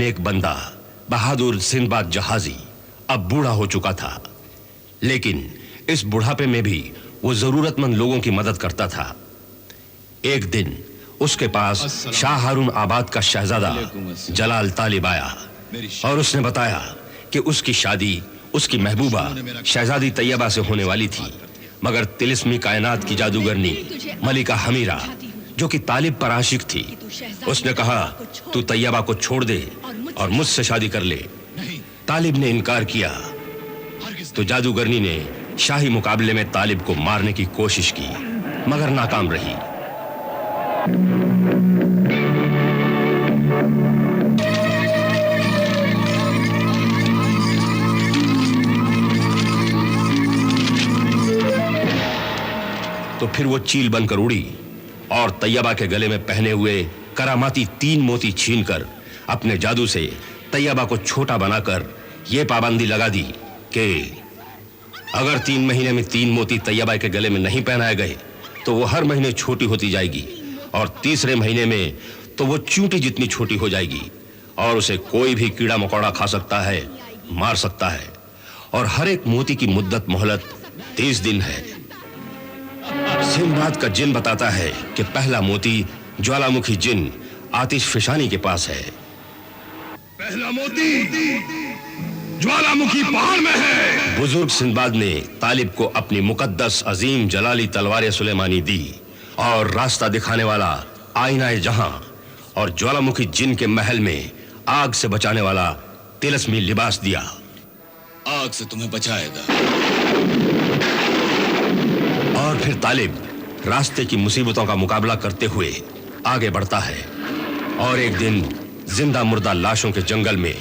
नेक बंदा बहादुर सिंदबाद जहाजी अब बूढ़ा हो चुका था, लेकिन इस बुढ़ापे में भी वो जरूरतमंद लोगों की मदद करता था। एक दिन उसके पास शाह हारून आबाद का शहजादा जलाल तालिब आया और उसने बताया कि उसकी शादी उसकी महबूबा शहजादी तैयबा से होने वाली थी, मगर तिलिस्मी कायनात की जादूगरनी मलिका हमीरा जो कि तालिब पर आशिक थी, उसने कहा तू तैयबा को छोड़ दे और मुझसे शादी कर ले। तालिब ने इनकार किया तो जादूगरनी ने शाही मुकाबले में तालिब को मारने की कोशिश की, मगर नाकाम रही। तो फिर वो चील बनकर उड़ी और तैयबा के गले में पहने हुए करामाती 3 मोती छीनकर अपने जादू से तैयबा को छोटा बनाकर यह पाबंदी लगा दी कि अगर 3 महीने में 3 मोती तैयबा के गले में नहीं पहनाए गए तो वो हर महीने छोटी होती जाएगी और तीसरे महीने में तो वो चूंटी जितनी छोटी हो जाएगी और उसे कोई भी कीड़ा मकोड़ा खा सकता है, मार सकता है, और हर एक मोती की मुद्दत मोहलत 30 दिन है। सिंदबाद का जिन बताता है कि पहला मोती ज्वालामुखी जिन आतिश फिशानी के पास है। पहला मोती ज्वालामुखी पहाड़ में है। बुजुर्ग सिंदबाद ने तालिब को अपनी मुकद्दस अजीम जलाली तलवार सुलेमानी दी और रास्ता दिखाने वाला आईना जहां और ज्वालामुखी जिन के महल में आग से बचाने वाला तिलस्मी लिबास दिया। आग से तुम्हें बचाएगा। और फिर तालिब रास्ते की मुसीबतों का मुकाबला करते हुए आगे बढ़ता है और एक दिन जिंदा मुर्दा लाशों के जंगल में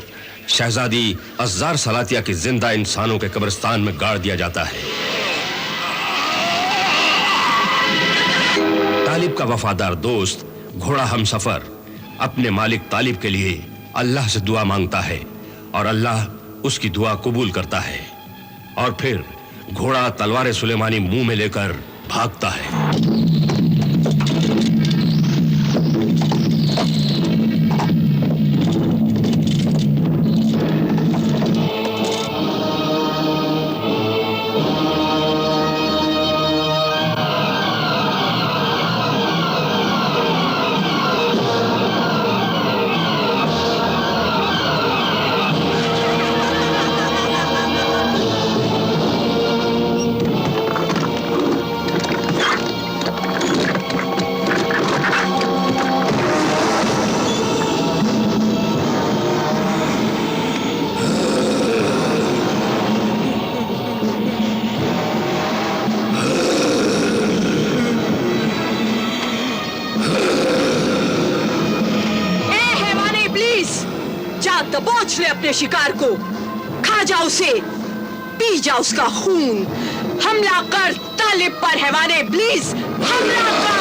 शहजादी अज़्ज़ार सलातिया की जिंदा इंसानों के कब्रिस्तान में गाड़ दिया जाता है। तालिब का वफादार दोस्त घोड़ा हमसफर अपने मालिक तालिब के लिए अल्लाह से दुआ मांगता है और अल्लाह उसकी दुआ कबूल करता है और फिर घोड़ा तलवार सुलेमानी मुंह में लेकर भागता है। दबोच ले अपने शिकार को, खा जा उसे, पी जा उसका खून। हमला कर तालिब पर हैवाने इब्लीस, हमला कर।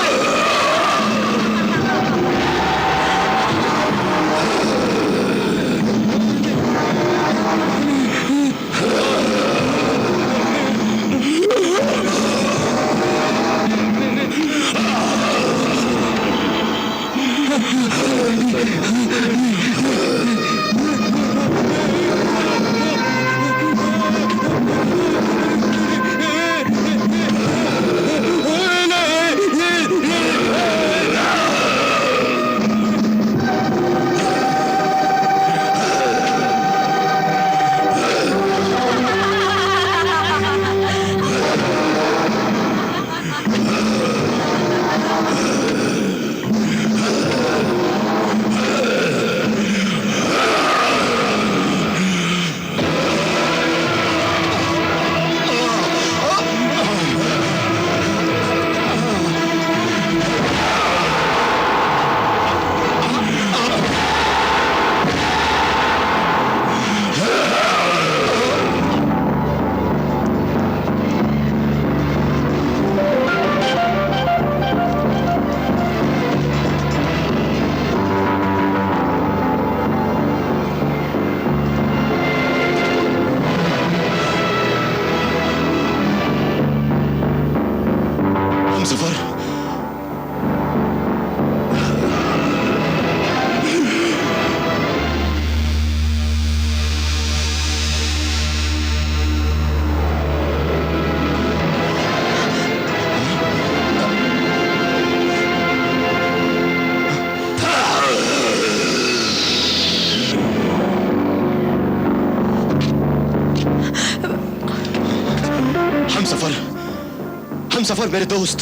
सफर मेरे दोस्त।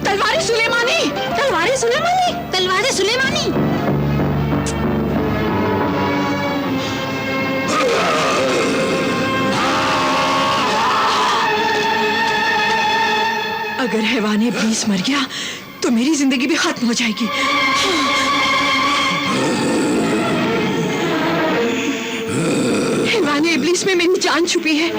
तलवारे सुलेमानी, तलवारे सुलेमानी, तलवारे सुलेमानी। अगर हैवान इब्लीस मर गया तो मेरी जिंदगी भी खत्म हो जाएगी। हैवान इब्लीस में मेरी जान छुपी है।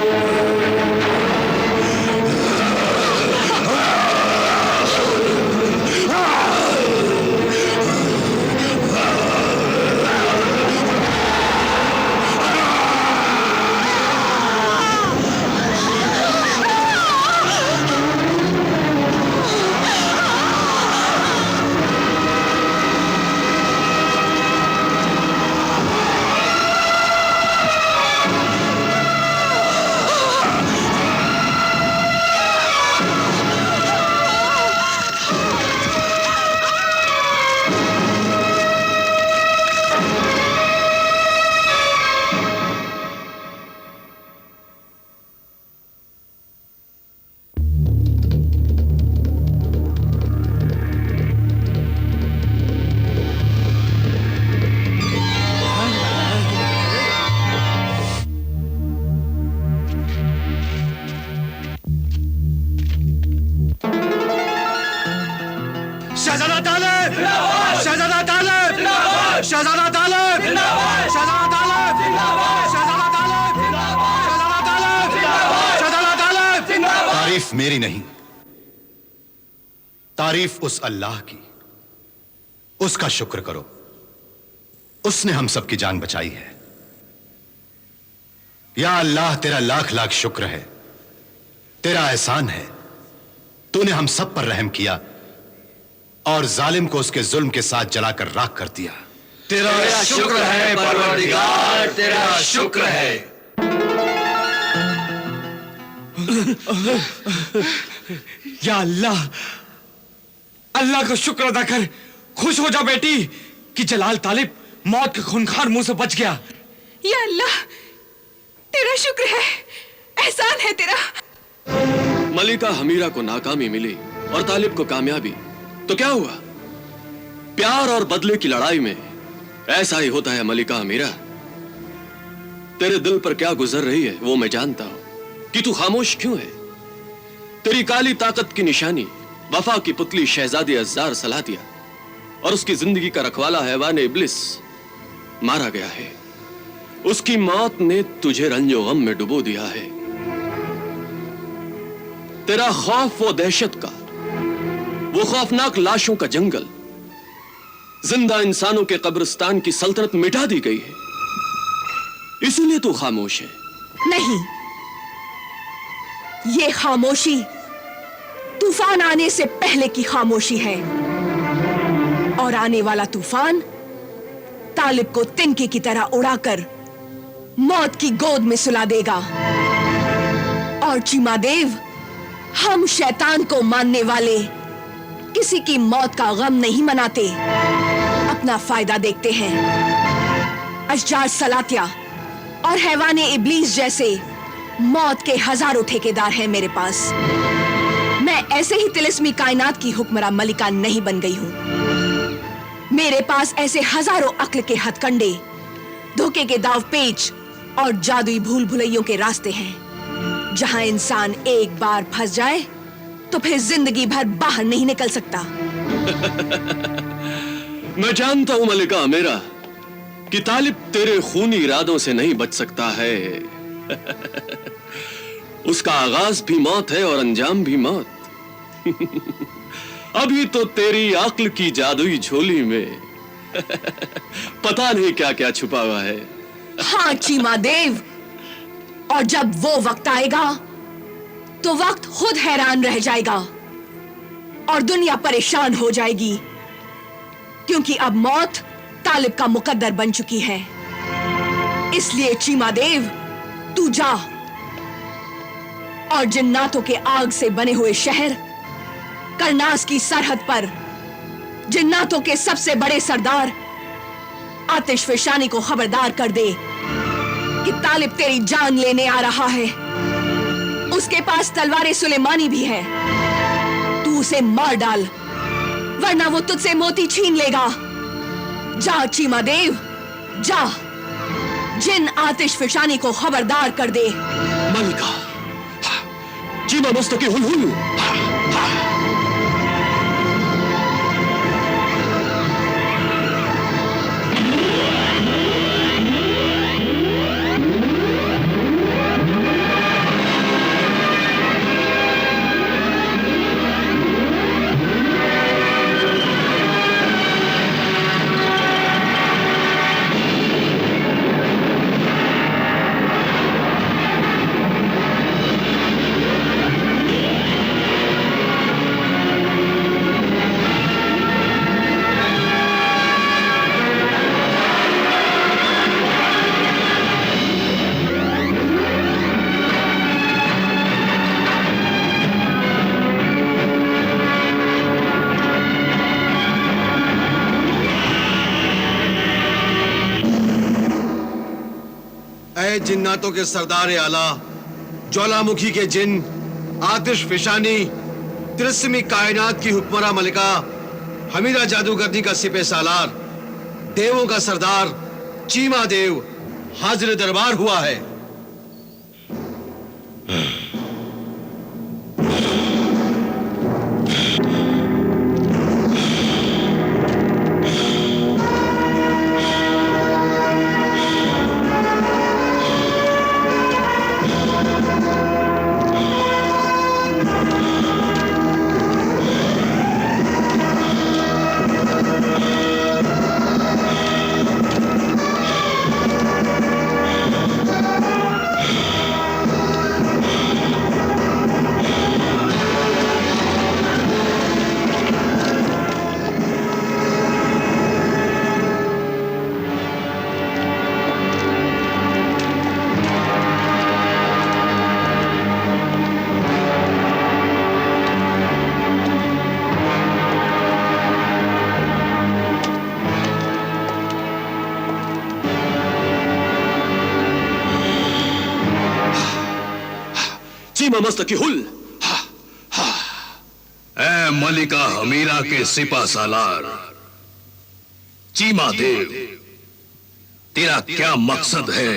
शहजादा तालिब! शहजादा तालिब! शहजादा तालिब! शहजादा तालिब! शहजादा तालिब! शहजादा तालिब! शहजादा तालिब! तारीफ मेरी नहीं, तारीफ उस अल्लाह की। उसका शुक्र करो, उसने हम सबकी जान बचाई है। या अल्लाह, तेरा लाख लाख शुक्र है, तेरा एहसान है। तूने हम सब पर रहम किया और जालिम को उसके जुल्म के साथ जलाकर राख कर दिया। तेरा शुक्र है परवरदिगार, तेरा शुक्र है। या अल्लाह, अल्लाह का शुक्र अदा कर। खुश हो जा बेटी कि जलाल तालिब मौत के खूंखार मुंह से बच गया। या अल्लाह, तेरा शुक्र है, एहसान है तेरा। मलिका हमीरा को नाकामी मिली और तालिब को कामयाबी, तो क्या हुआ? प्यार और बदले की लड़ाई में ऐसा ही होता है मलिका हमीरा। तेरे दिल पर क्या गुजर रही है वो मैं जानता हूं कि तू खामोश क्यों है। तेरी काली ताकत की निशानी वफा की पुतली शहजादी अज़्ज़ार सलातिया और उसकी जिंदगी का रखवाला हैवान इब्लिस मारा गया है। उसकी मौत ने तुझे रंजो गम में डुबो दिया है। तेरा खौफ वो दहशत का, वो खौफनाक लाशों का जंगल, जिंदा इंसानों के कब्रिस्तान की सल्तनत मिटा दी गई है, इसीलिए तू खामोश है। नहीं, ये खामोशी तूफान आने से पहले की खामोशी है और आने वाला तूफान तालिब को तिनके की तरह उड़ाकर मौत की गोद में सुला देगा। और चीमादेव, हम शैतान को मानने वाले किसी की मौत का गम नहीं मनाते, अपना फायदा देखते हैं। अशजार सलातिया और हैवाने इब्लीस जैसे मौत के हजारों ठेकेदार हैं मेरे पास। मैं ऐसे ही तिलिस्मी कायनात की हुक्मरां मलिका नहीं बन गई हूं। मेरे पास ऐसे हजारों अक्ल के हथकंडे, धोखे के दाव पेच और जादुई भूल भुलैयों के रास्ते हैं। जहां इंसान एक बार फंस जाए तो फिर जिंदगी भर बाहर नहीं निकल सकता। मैं जानता हूं मलिका मेरा कि तालिब तेरे खूनी इरादों से नहीं बच सकता है। उसका आगाज भी मौत है और अंजाम भी मौत। अभी तो तेरी अक्ल की जादुई झोली में पता नहीं क्या क्या छुपा हुआ है। हाँ चीमादेव, और जब वो वक्त आएगा तो वक्त खुद हैरान रह जाएगा और दुनिया परेशान हो जाएगी, क्योंकि अब मौत तालिब का मुकद्दर बन चुकी है। इसलिए चीमादेव, तू जा और जिन्नातों के आग से बने हुए शहर करनास की सरहद पर जिन्नातों के सबसे बड़े सरदार आतिश फिशानी को खबरदार कर दे कि तालिब तेरी जान लेने आ रहा है। उसके पास तलवार सुलेमानी भी है। तू उसे मार डाल, वरना वो तुझसे मोती छीन लेगा। जा चीमा देव, जा। जिन आतिश फिशानी को खबरदार कर दे। मलिका, चीमा मस्तकी हुल हुल। जिन्नातों के सरदार आला, ज्वालामुखी के जिन, आतिश फिशानी, तिरस्मी कायनात की हुक्मरा मलिका, हमीरा जादूगरनी का सिपह सालार, देवों का सरदार चीमा देव हाजिर दरबार हुआ है। चीमा मस्तकी हुल। ऐ मलिका हमीरा के सिपा सालार चीमा देव, तेरा क्या मकसद है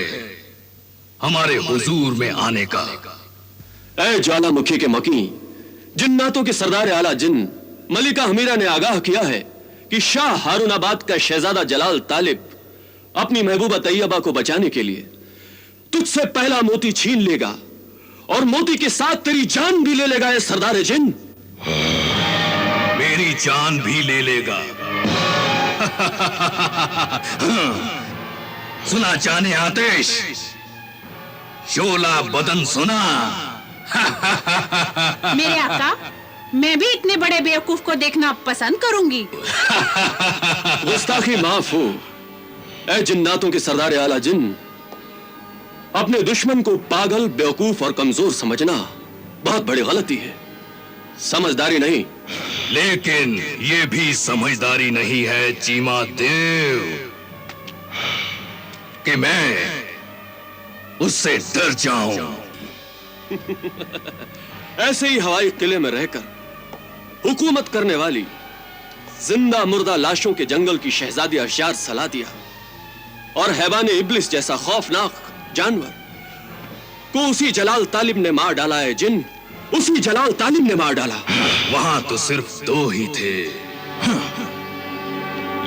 हमारे हुजूर में आने का? ऐ ज्वालामुखी के मकी, जिन्नातों के सरदार आला जिन मलिका हमीरा ने आगाह किया है कि शाह हारूनाबाद का शहजादा जलाल तालिब अपनी महबूबा तैयबा को बचाने के लिए तुझसे पहला मोती छीन लेगा और मोती के साथ तेरी जान भी ले लेगा। ये सरदार जिन मेरी जान भी ले लेगा। सुना जाने आतिश, शोला बदन सुना। मेरे आका, मैं भी इतने बड़े बेवकूफ को देखना पसंद करूंगी। गुस्ताखी माफ हो। ऐ जिन्नातों के सरदार आला जिन, अपने दुश्मन को पागल, बेवकूफ और कमजोर समझना बहुत बड़ी गलती है, समझदारी नहीं। लेकिन ये भी समझदारी नहीं है चीमा देव कि मैं उससे डर जाऊं। ऐसे ही हवाई किले में रहकर हुकूमत करने वाली जिंदा मुर्दा लाशों के जंगल की शहजादी अशजार सलातिया और हैवान इब्लिस जैसा खौफनाक जानवर को उसी जलाल तालिब ने मार डाला है। जिन उसी जलाल तालिब ने मार डाला। वहां तो सिर्फ दो ही थे,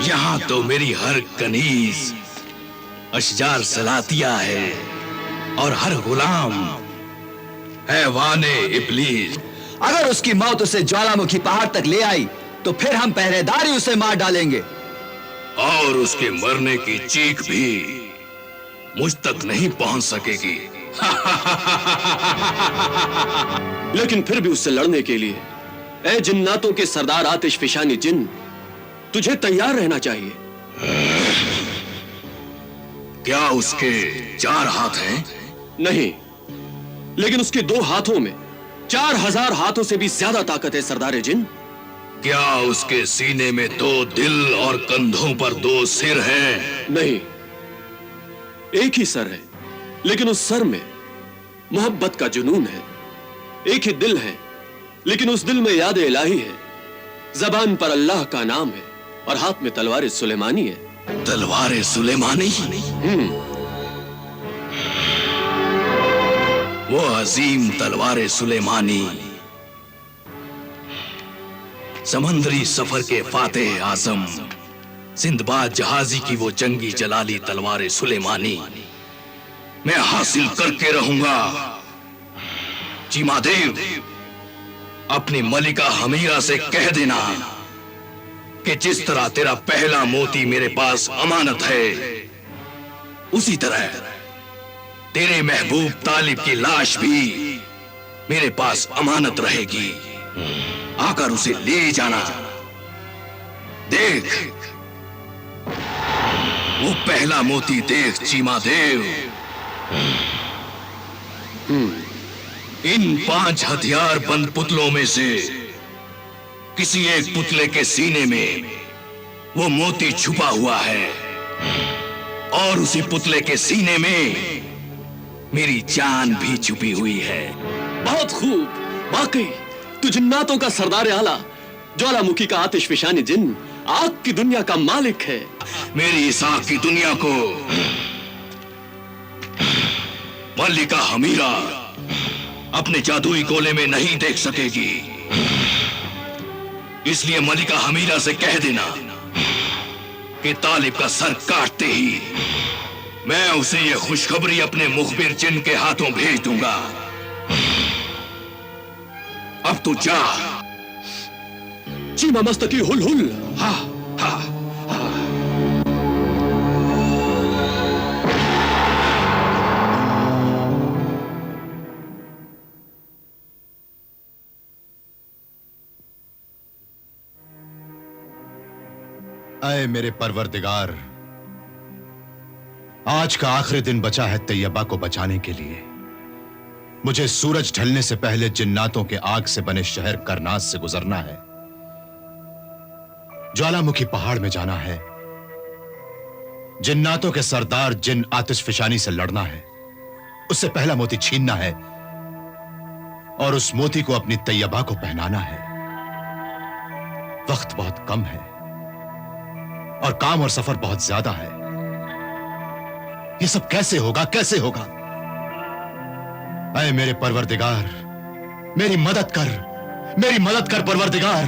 यहां तो मेरी हर कनीज अशजार सलातिया है और हर गुलाम हैवाने इब्लीस। अगर उसकी मौत उसे ज्वालामुखी पहाड़ तक ले आई तो फिर हम पहरेदारी उसे मार डालेंगे। और उसके मरने की चीख भी मुझ तक नहीं पहुंच सकेगी। लेकिन फिर भी उससे लड़ने के लिए ऐ जिन्नातों के सरदार आतिश फिशानी जिन, तुझे तैयार रहना चाहिए। क्या उसके 4 हाथ हैं? नहीं, लेकिन उसके 2 हाथों में 4000 हाथों से भी ज्यादा ताकत है सरदार जिन। क्या उसके सीने में 2 दिल और कंधों पर 2 सिर हैं? नहीं, एक ही सर है लेकिन उस सर में मोहब्बत का जुनून है। एक ही दिल है, लेकिन उस दिल में याद इलाही है। जबान पर अल्लाह का नाम है और हाथ में तलवार सुलेमानी है। तलवार सुलेमानी? वो अजीम तलवार सुलेमानी समंदरी सफर के फातेह आजम सिंदबाद जहाजी की वो जंगी जलाली तलवार सुलेमानी मैं हासिल करके रहूंगा। चीमादेव, अपनी मलिका हमीरा से कह देना कि जिस तरह तेरा पहला मोती मेरे पास अमानत है, उसी तरह तेरे महबूब तालिब की लाश भी मेरे पास अमानत रहेगी। आकर उसे ले जाना। देख, वो पहला मोती देख चीमादेव। इन 5 हथियार बंद पुतलों में से किसी एक पुतले के सीने में वो मोती छुपा हुआ है और उसी पुतले के सीने में मेरी जान भी छुपी हुई है। बहुत खूब। वाकई तू जिन्नातों का सरदार आला, ज्वालामुखी का आतिशफिशानी जिन, आग की दुनिया का मालिक है। मेरी इस आग की दुनिया को मल्लिका हमीरा अपने जादुई गोले में नहीं देख सकेगी। इसलिए मल्लिका हमीरा से कह देना कि तालिब का सर काटते ही मैं उसे ये खुशखबरी अपने मुखबिर जिन के हाथों भेज दूंगा। अब तू जा। चीमा मस्तकी हुल हुल। हा हा हा। ऐ मेरे परवरदिगार, आज का आखिरी दिन बचा है तैयबा को बचाने के लिए। मुझे सूरज ढलने से पहले जिन्नातों के आग से बने शहर करनास से गुजरना है। ज्वालामुखी पहाड़ में जाना है। जिन्नातों के सरदार जिन आतिशफिशानी से लड़ना है। उससे पहला मोती छीनना है और उस मोती को अपनी तैयबा को पहनाना है। वक्त बहुत कम है और काम और सफर बहुत ज्यादा है। ये सब कैसे होगा, कैसे होगा? ऐ मेरे परवरदिगार, मेरी मदद कर परवरदिगार।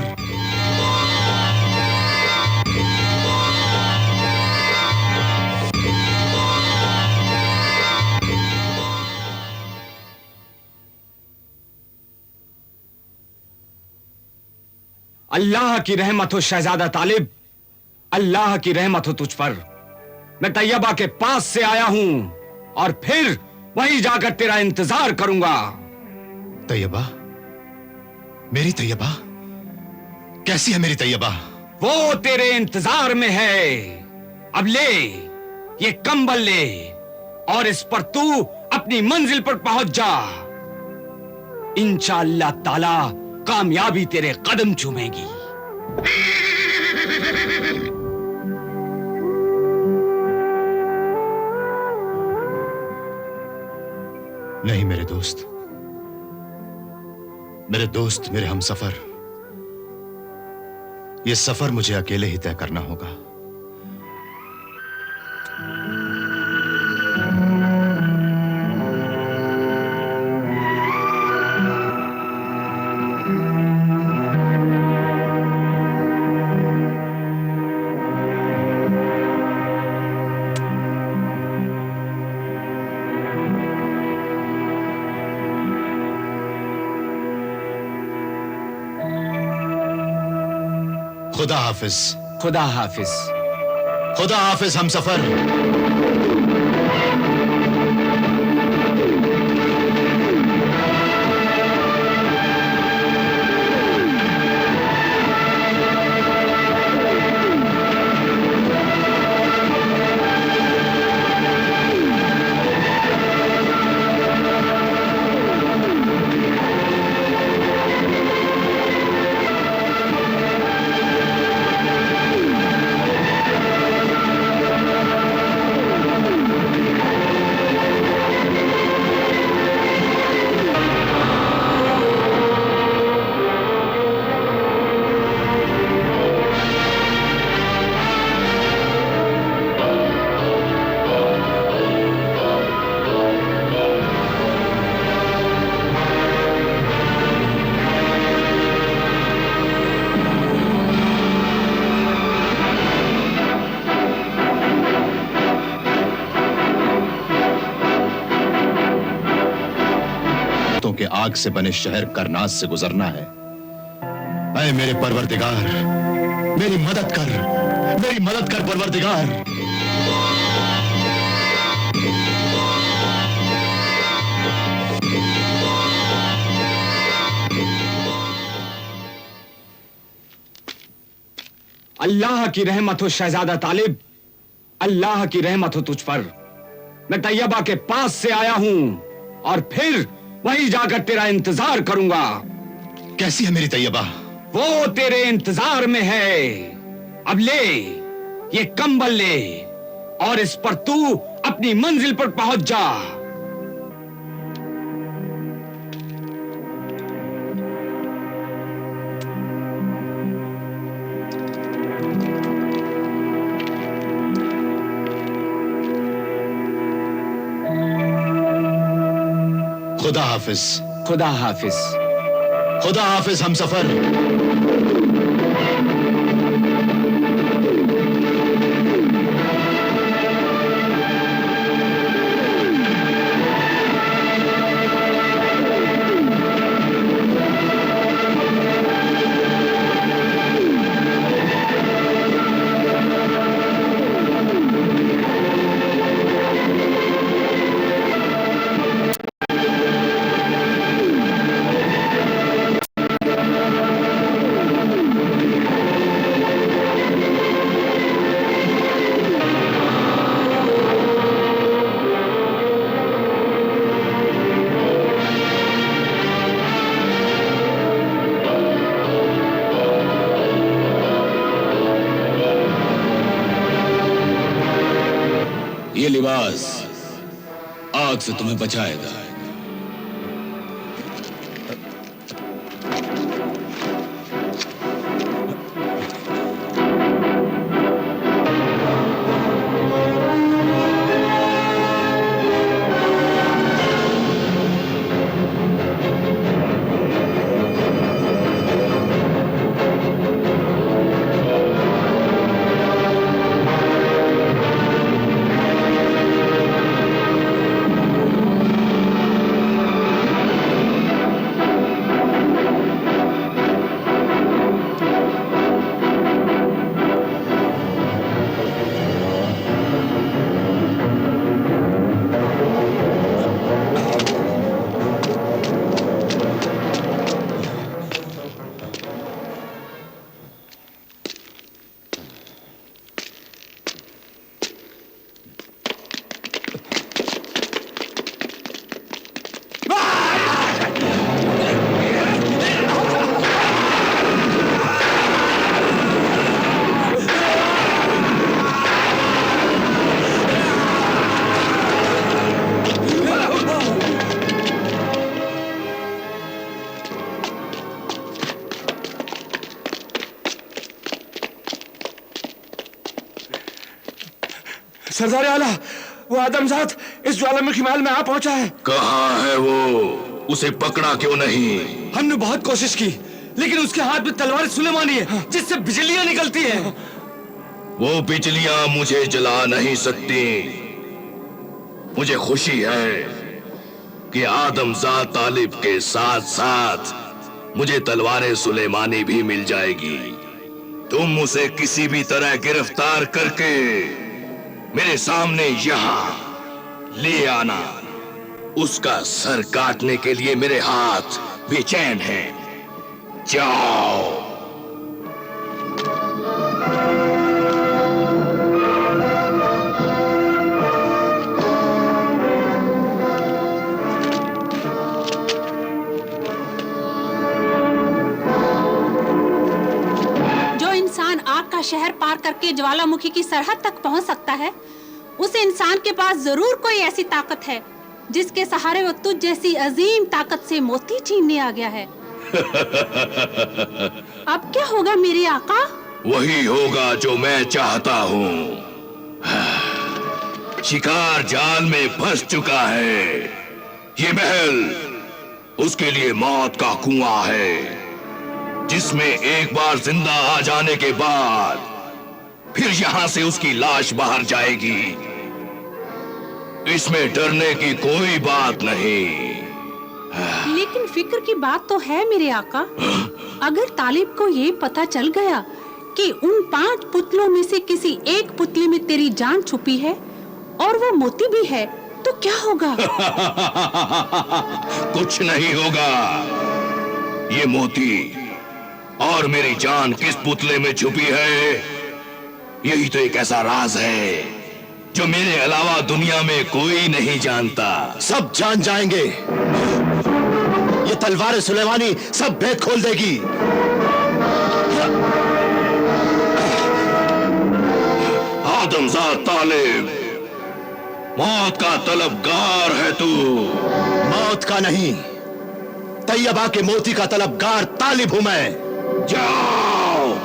अल्लाह की रहमत हो शहजादा तालिब, अल्लाह की रहमत हो तुझ पर। मैं तैयबा के पास से आया हूं और फिर वहीं जाकर तेरा इंतजार करूंगा। तैयबा? मेरी तैयबा? कैसी है मेरी तैयबा? वो तेरे इंतजार में है। अब ले ये कंबल ले और इस पर तू अपनी मंजिल पर पहुंच जा। इंशाअल्लाह ताला कामयाबी तेरे कदम चूमेगी। नहीं मेरे दोस्त, मेरे हमसफर, यह सफर मुझे अकेले ही तय करना होगा। खुदा हाफिज। खुदा हाफिज। खुदा हाफिज हमसफर। आग से बने शहर करनास से गुजरना है। ऐ मेरे परवरदिगार, मेरी मदद कर परवरदिगार। अल्लाह की रहमत हो शहजादा तालिब, अल्लाह की रहमत हो तुझ पर। मैं तैयबा के पास से आया हूं और फिर वहीं जाकर तेरा इंतजार करूंगा। कैसी है मेरी तैयबा? वो तेरे इंतजार में है। अब ले ये कंबल ले और इस पर तू अपनी मंजिल पर पहुंच जा। खुदा हाफिज। खुदा हाफिज। खुदा हाफिज हम सफर। ये लिबास आग से तुम्हें बचाएगा। सरदार आला, वो आदमजात इस ज्वालामुखी महल में आ पहुंचा है। कहाँ है वो? उसे पकड़ा क्यों नहीं? हमने बहुत कोशिश की, लेकिन उसके हाथ में तलवार सुलेमानी है जिससे बिजलियां निकलती है। वो बिजलियां मुझे जला नहीं सकती। मुझे खुशी है कि आदमजात तालिब के साथ साथ मुझे तलवारें सुलेमानी भी मिल जाएगी। तुम उसे किसी भी तरह गिरफ्तार करके मेरे सामने यहां ले आना। उसका सर काटने के लिए मेरे हाथ बेचैन हैं। जाओ। शहर पार करके ज्वालामुखी की सरहद तक पहुंच सकता है, उस इंसान के पास जरूर कोई ऐसी ताकत है जिसके सहारे वो तुझ जैसी अजीम ताकत से मोती छीनने आ गया है। अब क्या होगा मेरे आका? वही होगा जो मैं चाहता हूँ। शिकार जाल में फंस चुका है। ये महल उसके लिए मौत का कुआं है, जिसमें एक बार जिंदा आ जाने के बाद फिर यहां से उसकी लाश बाहर जाएगी। इसमें डरने की कोई बात नहीं। लेकिन फिक्र की बात तो है मेरे आका। अगर तालिब को ये पता चल गया कि उन 5 पुतलों में से किसी एक पुतले में तेरी जान छुपी है और वो मोती भी है, तो क्या होगा? कुछ नहीं होगा। ये मोती और मेरी जान किस पुतले में छुपी है, यही तो एक ऐसा राज है जो मेरे अलावा दुनिया में कोई नहीं जानता। सब जान जाएंगे। ये तलवार सुलेमानी सब भेद खोल देगी। आदमजाद तालिब, मौत का तलबगार है तू। मौत का नहीं, तैयबा के मोती का तलबगार तालिब हूं मैं। जाओ।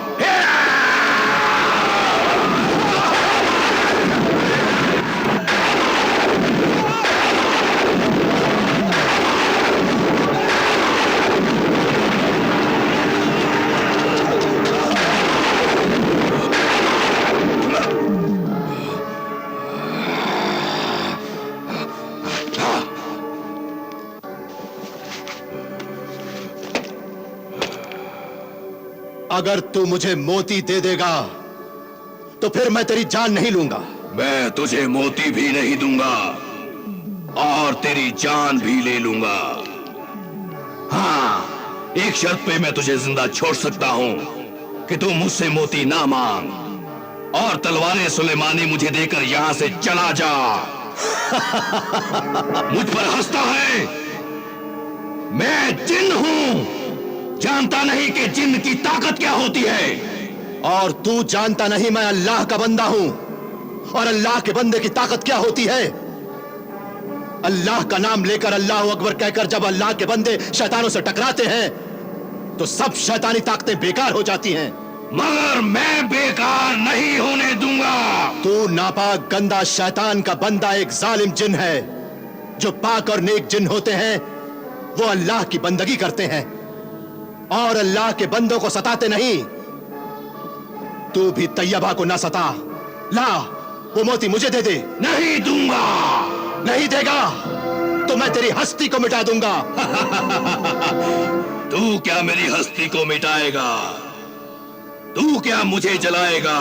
अगर तू मुझे मोती दे देगा तो फिर मैं तेरी जान नहीं लूंगा। मैं तुझे मोती भी नहीं दूंगा और तेरी जान भी ले लूंगा। हाँ, एक शर्त पे मैं तुझे जिंदा छोड़ सकता हूं कि तू मुझसे मोती ना मांग और तलवारें सुलेमानी मुझे देकर यहां से चला जा। मुझ पर हंसता है? मैं जिन हूं, जानता नहीं कि जिन की ताकत क्या होती है। और तू जानता नहीं मैं अल्लाह का बंदा हूं और अल्लाह के बंदे की ताकत क्या होती है। अल्लाह का नाम लेकर अल्लाह अकबर कहकर जब अल्लाह के बंदे शैतानों से टकराते हैं तो सब शैतानी ताकतें बेकार हो जाती हैं। मगर मैं बेकार नहीं होने दूंगा। तू नापाक गंदा शैतान का बंदा एक जालिम जिन है। जो पाक और नेक जिन होते हैं वो अल्लाह की बंदगी करते हैं और अल्लाह के बंदों को सताते नहीं। तू भी तैयबा को ना सता। ला, वो मोती मुझे दे दे। नहीं दूंगा। नहीं देगा तो मैं तेरी हस्ती को मिटा दूंगा। तू क्या मेरी हस्ती को मिटाएगा? तू क्या मुझे जलाएगा?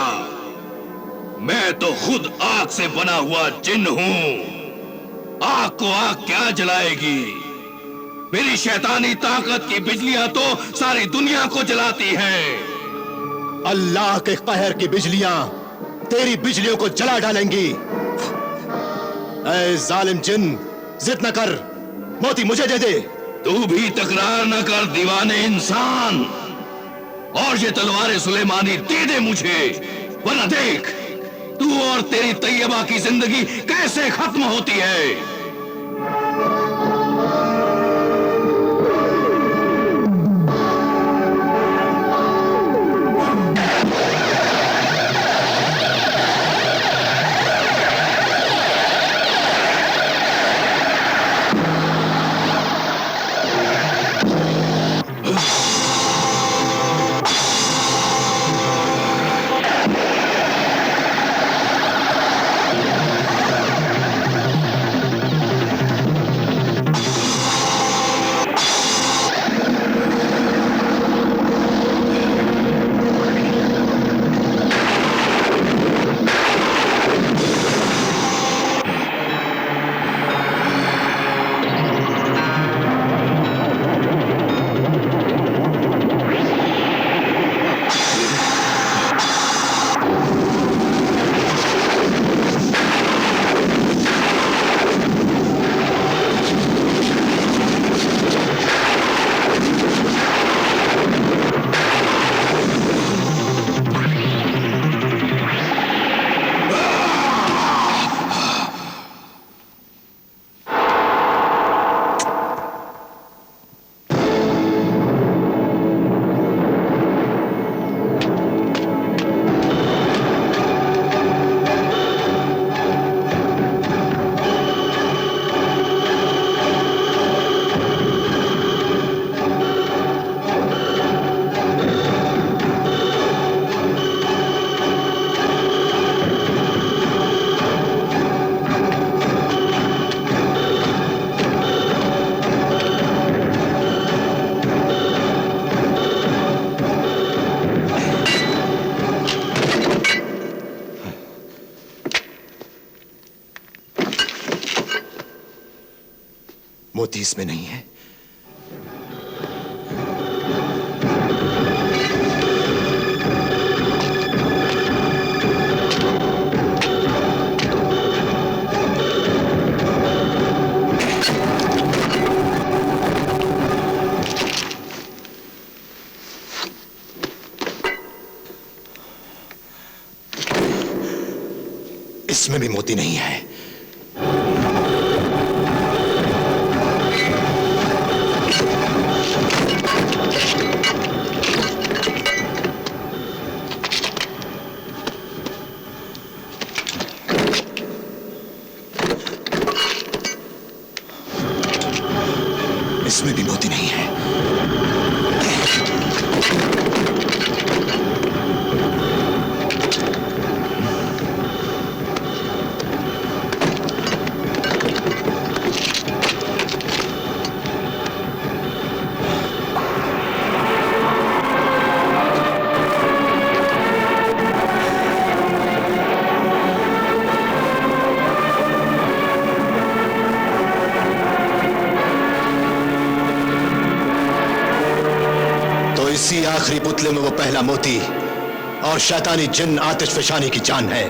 मैं तो खुद आग से बना हुआ जिन हूं। आग को आग क्या जलाएगी? मेरी शैतानी ताकत की बिजलियां तो सारी दुनिया को जलाती हैं। अल्लाह के कहर की बिजलियां तेरी बिजलियों को जला डालेंगी। ऐ जालिम जिन, जिद न कर, मोती मुझे दे दे। तू भी तकरार न कर दीवाने इंसान, और ये तलवारें सुलेमानी दे दे मुझे, वरना देख तू और तेरी तैयबा की जिंदगी कैसे खत्म होती है। मोती इसमें नहीं है। इसमें भी मोती नहीं है। इसमें भी मोती नहीं है। इसी आखिरी पुतले में वो पहला मोती और शैतानी जिन आतिशफशानी की जान है।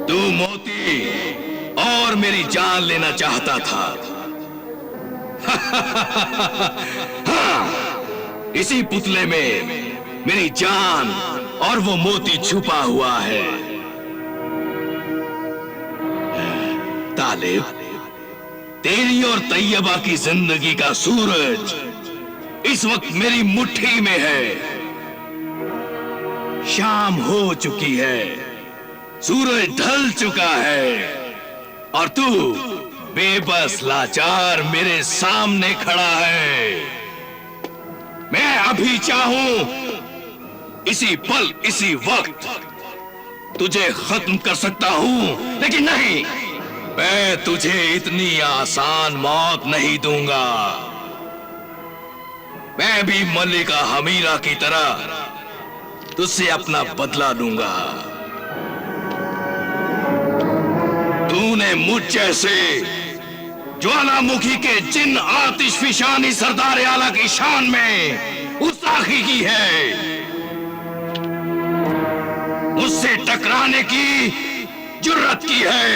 तू मोती और मेरी जान लेना चाहता था। हाँ, इसी पुतले में मेरी जान और वो मोती छुपा हुआ है। तालिब, तेरी और तैयबा की जिंदगी का सूरज इस वक्त मेरी मुट्ठी में है। शाम हो चुकी है, सूरज ढल चुका है और तू बेबस लाचार मेरे सामने खड़ा है। मैं अभी चाहूं इसी पल इसी वक्त तुझे खत्म कर सकता हूं, लेकिन नहीं, मैं तुझे इतनी आसान मौत नहीं दूंगा। मैं भी मल्लिका हमीरा की तरह तुझसे अपना बदला लूंगा। तूने मुझ जैसे ज्वालामुखी के जिन आतिशफिशानी सरदार आला की शान में गुस्ताखी की है। मुझसे टकराने की जुर्रत की है।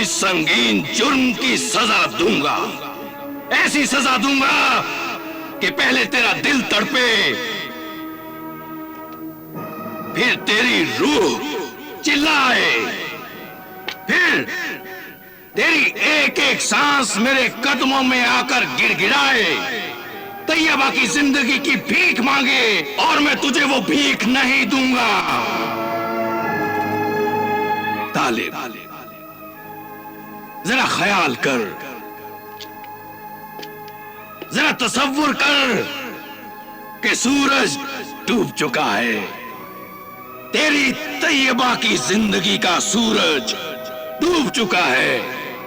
इस संगीन जुर्म की सजा दूंगा, ऐसी सजा दूंगा कि पहले तेरा दिल तड़पे, फिर तेरी रूह चिल्लाए, फिर तेरी एक एक सांस मेरे कदमों में आकर गिड़गिड़ाए, तैयबा की जिंदगी की भीख मांगे और मैं तुझे वो भीख नहीं दूंगा। तालिब, जरा ख्याल कर, जरा तसव्वुर कर कि सूरज डूब चुका है। तेरी तैयबा की जिंदगी का सूरज डूब चुका है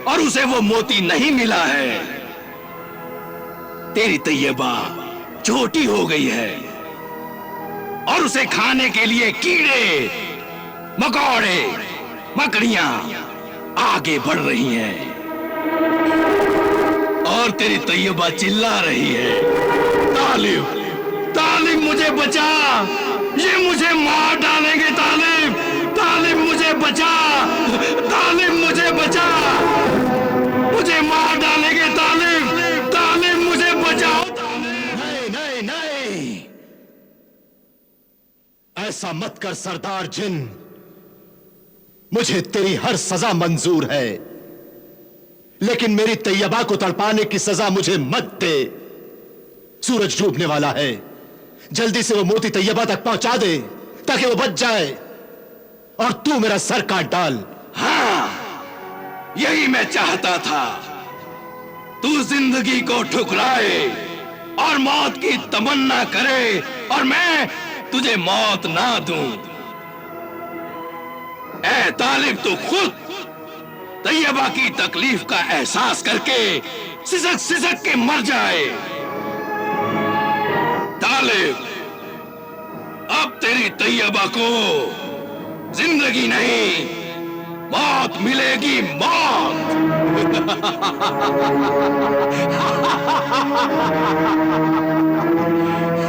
और उसे वो मोती नहीं मिला है। तेरी तैयबा छोटी हो गई है और उसे खाने के लिए कीड़े मकोड़े मकड़ियां आगे बढ़ रही हैं और तेरी तैयबा चिल्ला रही है, तालिब, तालिब मुझे बचा, ये मुझे मार डालेंगे। तालिब, तालिब मुझे बचा, तालिब मुझे बचा, मुझे मार डालेंगे। तालिब, तालिब मुझे बचाओ। नहीं नहीं नहीं, ऐसा मत कर सरदार जिन। मुझे तेरी हर सजा मंजूर है, लेकिन मेरी तैयबा को तड़पाने की सजा मुझे मत दे। सूरज डूबने वाला है, जल्दी से वो मोती तैयबा तक पहुंचा दे ताकि वो बच जाए और तू मेरा सर काट डाल। हाँ, यही मैं चाहता था। तू जिंदगी को ठुकराए और मौत की तमन्ना करे और मैं तुझे मौत ना दूं। ऐ तालिब, तू खुद तैयबा की तकलीफ का एहसास करके सिसक सिसक के मर जाए। तालिब, अब तेरी तैयबा को जिंदगी नहीं, मौत मिलेगी, मौत।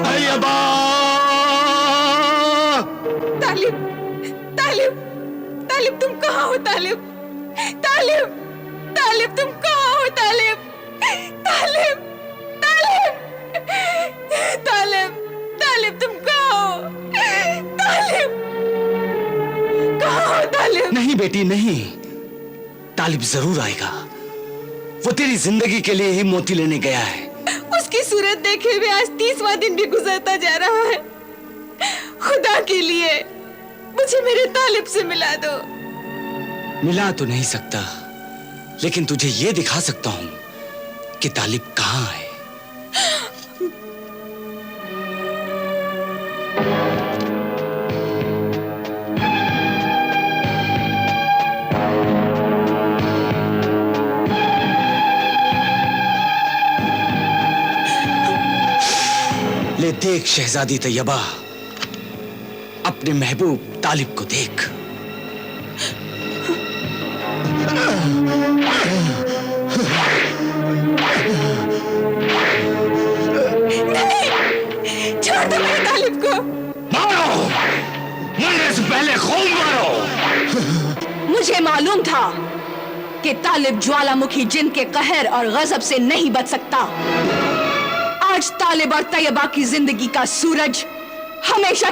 तैयबा! तालिब, तालिब, तालिब तुम कहाँ हो? तालिब, तालिब, तालिब तुम कहाँ हो? तालिब, तालिब, तालिब, तालिब, तालिब तुम कहाँ हो? तालिब, कहाँ हो तालिब? नहीं बेटी नहीं, तालिब जरूर आएगा। वो तेरी जिंदगी के लिए ही मोती लेने गया है। उसकी सूरत देखे हुए आज 30वां दिन भी गुजरता जा रहा है। खुदा के लिए मुझे मेरे तालिब से मिला दो। मिला तो नहीं सकता, लेकिन तुझे ये दिखा सकता हूं कि तालिब कहां है। ये देख शहजादी तैयबा, अपने महबूब तालिब को देख। छोड़ दो मेरे तालिब को। मारो, मरने से पहले खून मारो। मुझे मालूम था कि तालिब ज्वालामुखी जिन के कहर और गजब से नहीं बच सकता। आज तालिब और तैयबा की जिंदगी का सूरज हमेशा